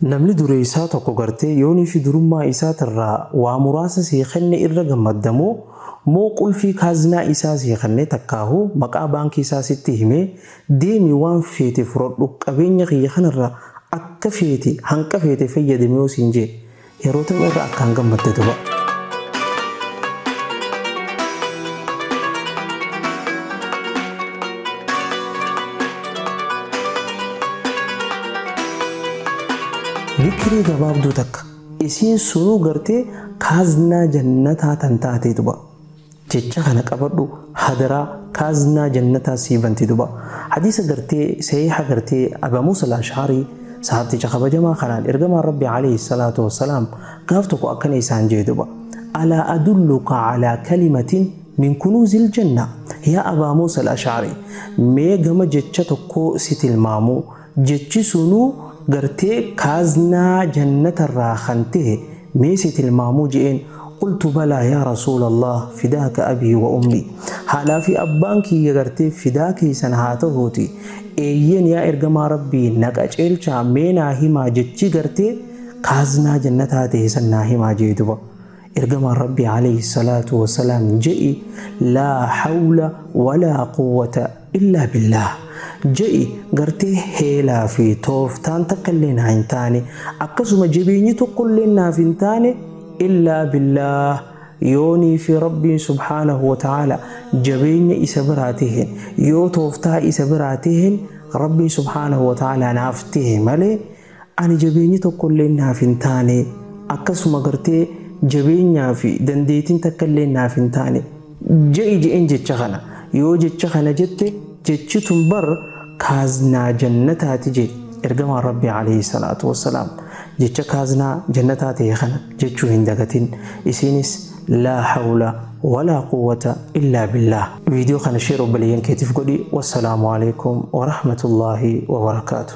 namni dureessaa tokko gartee yoonii fi durummaa isaatirraa waa muraasa seeqanne irra gammaddamoo moo qulfii kaaznaa isaa seeqanne takkaahu maqaa baankii isaa sitti himee deemi waan feete fudhadhu qabeenya kiyya kanarraa akka feete hanqa feete fayyadamee yoo siin jee yeroo ta'u irra akkaan gammadde duba. ذكري gabaabduu takka isiin sunuu gartee kaaznaa jannataa tan taatee duba jecha kana qabadhu hadaraa kaaznaa jannataa siibanti duba hadiisa gartee sahiha gartee Abaa Muusaa al-Ash'arii sahabticha kabajamaa kanaan ergamaa rabbi alayhi salaatu wassalaam gaaf tokko akkana isaan jee duba alaa adulluka alaa kalimatin min kunuuzil janna yaa Abaa Muusaa al-Ash'arii mee gama jecha tokko si tilmaamu jechi sunuu gartee kaaznaa jannatarraa kan ta'e mee si tilmaamuu jeen qultu balaa yaa rasuulallah fidaaka abii wa ummii haalaa fi abbaan kiyya gartee fidaa keessan haa ta'uuti eeyyen yaa ergamaa rabbii naqa ceelchaa mee naa himaa jechi gartee kaaznaa jannataa ta'e san naa himaa jee duba ergamaan rabbii alayhi salaatu wassalaam je'i laa hawla walaa quwwata illaa billah je'i gartee heelaa fi tooftaan takkallee naa hin taane akkasuma jabeenyi tokkollee naaf hin taane illaa billah yoonii fi rabbiin subhaanahu wa ta'ala jabeenya isa biraa taheen yoo tooftaa isa biraa taheen rabbiin subhaanahu wa ta'ala naaf tahe malee ani jabeenyi tokkollee naaf hin taane akkasuma gartee jabeenyaa fi dandeetiin takkallee naaf hin taane je'i je'een jecha kana yoo jecha kana jette jechitun bar kaaznaa jannataati je ergamaan rabbi alayhi salaatu wassalaam jecha kaaznaa jannataa ta'e kana jechuu hin dagatin isinis laa hawla walaa quwwata illaa billah viidiyoo kana sheer obboleeyyan keetiif godhi wassalaamu alaykum wa rahmatullaahi wa barakaatuh.